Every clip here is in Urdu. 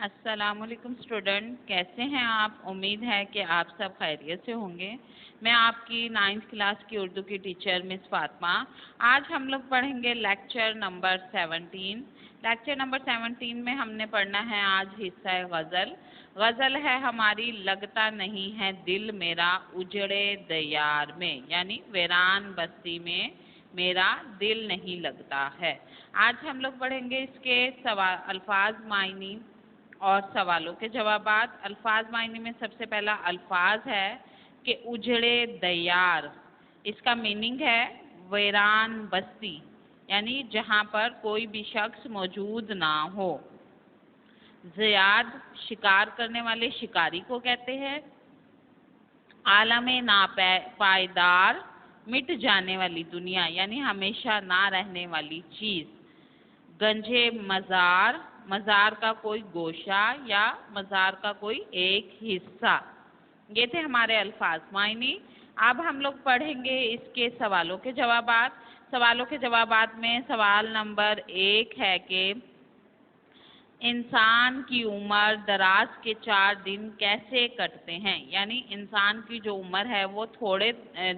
السلام علیکم اسٹوڈنٹ، کیسے ہیں آپ؟ امید ہے کہ آپ سب خیریت سے ہوں گے۔ میں آپ کی 9th کلاس کی اردو کی ٹیچر مس فاطمہ۔ آج ہم لوگ پڑھیں گے لیکچر نمبر 17۔ لیکچر نمبر 17 میں ہم نے پڑھنا ہے آج حصہ غزل۔ غزل ہے ہماری لگتا نہیں ہے دل میرا اجڑے دیار میں، یعنی ویران بستی میں میرا دل نہیں لگتا ہے۔ آج ہم لوگ پڑھیں گے اس کے الفاظ، معنی اور سوالوں کے جوابات۔ الفاظ معنی میں سب سے پہلا الفاظ ہے کہ اجڑے دیار۔ اس کا میننگ ہے ویران بستی، یعنی جہاں پر کوئی بھی شخص موجود نہ ہو۔ زیاد، شکار کرنے والے شکاری کو کہتے ہیں۔ عالم ناپائیدار، مٹ جانے والی دنیا، یعنی ہمیشہ نہ رہنے والی چیز۔ گنجے مزار، مزار کا کوئی گوشہ یا مزار کا کوئی ایک حصہ۔ یہ تھے ہمارے الفاظ معنی۔ اب ہم لوگ پڑھیں گے اس کے سوالوں کے جوابات۔ سوالوں کے جوابات میں سوال نمبر 1 ہے کہ انسان کی عمر دراز کے 4 دن کیسے کٹتے ہیں؟ یعنی انسان کی جو عمر ہے وہ تھوڑے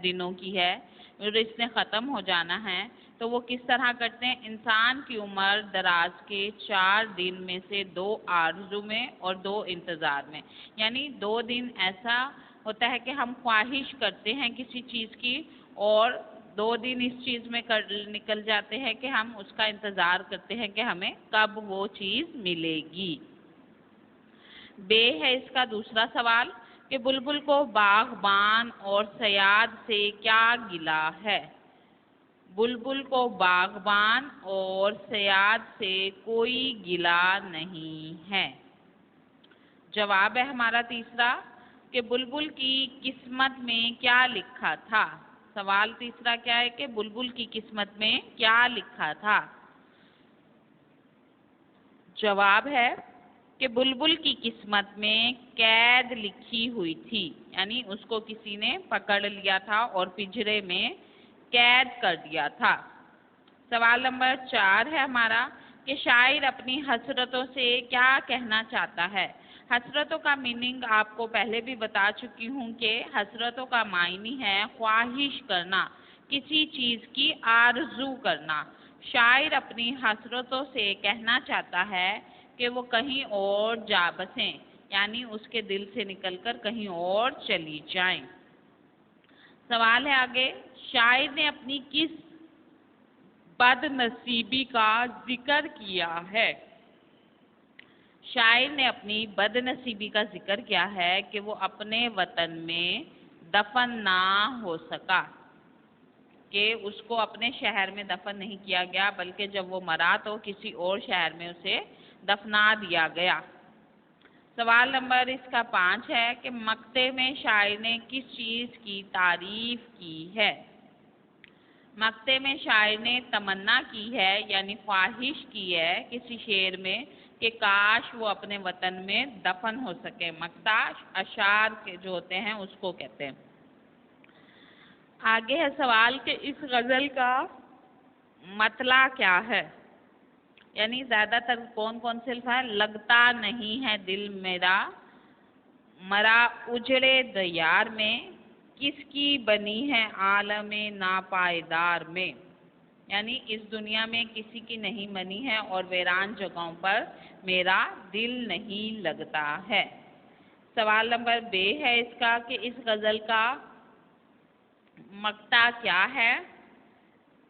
دنوں کی ہے اور اس نے ختم ہو جانا ہے، تو وہ کس طرح کرتے ہیں؟ انسان کی عمر دراز کے 4 دن میں سے 2 آرزو میں اور 2 انتظار میں، یعنی 2 دن ایسا ہوتا ہے کہ ہم خواہش کرتے ہیں کسی چیز کی، اور 2 دن اس چیز میں نکل جاتے ہیں کہ ہم اس کا انتظار کرتے ہیں کہ ہمیں کب وہ چیز ملے گی۔ بے ہے اس کا دوسرا سوال کہ بلبل کو باغبان اور صیاد سے کیا گلہ ہے؟ بلبل کو باغبان اور صیاد سے کوئی گلہ نہیں ہے۔ جواب ہے ہمارا تیسرا کہ بلبل کی قسمت میں کیا لکھا تھا؟ سوال تیسرا کیا ہے کہ بلبل کی قسمت میں کیا لکھا تھا؟ جواب ہے کہ بلبل کی قسمت میں قید لکھی ہوئی تھی، یعنی اس کو کسی نے پکڑ لیا تھا اور پنجرے میں قید کر دیا تھا۔ سوال نمبر 4 ہے ہمارا کہ شاعر اپنی حسرتوں سے کیا کہنا چاہتا ہے؟ حسرتوں کا میننگ آپ کو پہلے بھی بتا چکی ہوں کہ حسرتوں کا معنی ہے خواہش کرنا، کسی چیز کی آرزو کرنا۔ شاعر اپنی حسرتوں سے کہنا چاہتا ہے کہ وہ کہیں اور جا بسیں، یعنی اس کے دل سے نکل کر کہیں اور چلی جائیں۔ سوال ہے آگے، شاعر نے اپنی کس بد نصیبی کا ذکر کیا ہے؟ شاعر نے اپنی بد نصیبی کا ذکر کیا ہے کہ وہ اپنے وطن میں دفن نہ ہو سکا، کہ اس کو اپنے شہر میں دفن نہیں کیا گیا بلکہ جب وہ مرا تو کسی اور شہر میں اسے دفنا دیا گیا۔ سوال نمبر اس کا 5 ہے کہ مقطع میں شاعر نے کس چیز کی تعریف کی ہے؟ مقطع میں شاعر نے تمنا کی ہے، یعنی خواہش کی ہے کسی شعر میں کہ کاش وہ اپنے وطن میں دفن ہو سکے۔ مقطع اشعار کے جو ہوتے ہیں اس کو کہتے ہیں۔ آگے ہے سوال کہ اس غزل کا مطلع کیا ہے؟ یعنی زیادہ تر کون سے الفاظ؟ لگتا نہیں ہے دل میرا مرا اجڑے دیار میں، کس کی بنی ہے عالم ناپائیدار میں، یعنی اس دنیا میں کسی کی نہیں بنی ہے اور ویران جگہوں پر میرا دل نہیں لگتا ہے۔ سوال نمبر بے ہے اس کا کہ اس غزل کا مقطع کیا ہے؟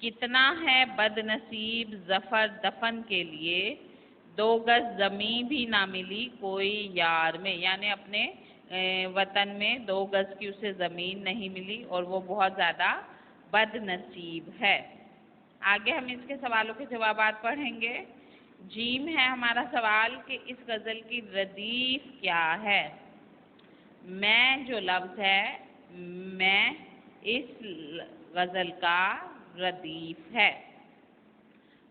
کتنا ہے بد نصیب ظفر دفن کے لیے، 2 گز زمین بھی نہ ملی کوئی یار میں، یعنی اپنے وطن میں 2 گز کی اسے زمین نہیں ملی اور وہ بہت زیادہ بد نصیب ہے۔ آگے ہم اس کے سوالوں کے جوابات پڑھیں گے۔ جیم ہے ہمارا سوال کہ اس غزل کی ردیف کیا ہے؟ میں جو لفظ ہے میں اس غزل کا ردیف ہے۔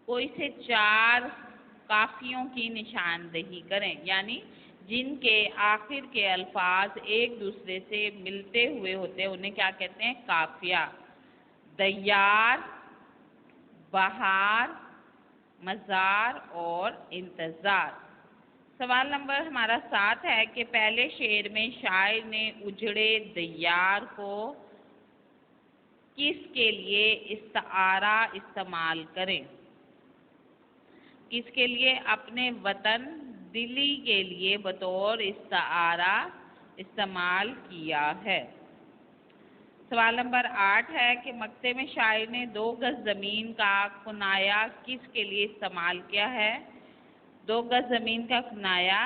کوئی سے 4 قافیوں کی نشاندہی کریں، یعنی جن کے آخر کے الفاظ ایک دوسرے سے ملتے ہوئے ہوتے ہیں انہیں کیا کہتے ہیں؟ قافیہ۔ دیار، بہار، مزار اور انتظار۔ سوال نمبر ہمارا 7 ہے کہ پہلے شعر میں شاعر نے اجڑے دیار کو کس کے لیے استعارہ استعمال کریں؟ کس کے لیے؟ اپنے وطن دلی کے لیے بطور استعارہ استعمال کیا ہے۔ سوال نمبر 8 ہے کہ مقطع میں شاعر نے 2 گز زمین کا کنایہ کس کے لیے استعمال کیا ہے؟ 2 گز زمین کا کنایہ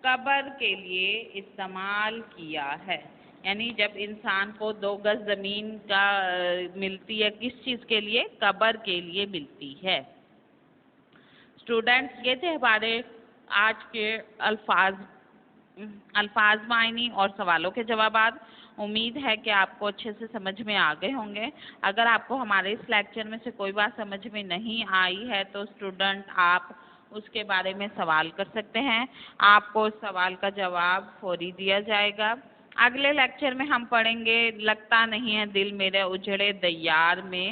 قبر کے لیے استعمال کیا ہے۔ یعنی جب انسان کو 2 گز زمین کا ملتی ہے کس چیز کے لیے؟ قبر کے لیے ملتی ہے۔ اسٹوڈنٹس یہ تھے ہمارے آج کے الفاظ معنی اور سوالوں کے جوابات۔ امید ہے کہ آپ کو اچھے سے سمجھ میں آ گئے ہوں گے۔ اگر آپ کو ہمارے اس لیکچر میں سے کوئی بات سمجھ میں نہیں آئی ہے تو اسٹوڈنٹ آپ اس کے بارے میں سوال کر سکتے ہیں۔ آپ کو اس سوال کا جواب فوری دیا جائے گا۔ اگلے لیکچر میں ہم پڑھیں گے لگتا نہیں ہے دل میرے اجڑے دیار میں۔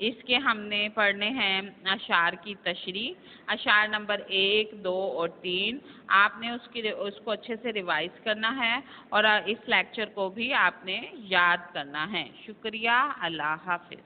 اس کے ہم نے پڑھنے ہیں اشعار کی تشریح، اشعار نمبر 1، 2 اور 3۔ آپ نے اس کو اچھے سے ریوائز کرنا ہے اور اس لیکچر کو بھی آپ نے یاد کرنا ہے۔ شکریہ، اللہ حافظ۔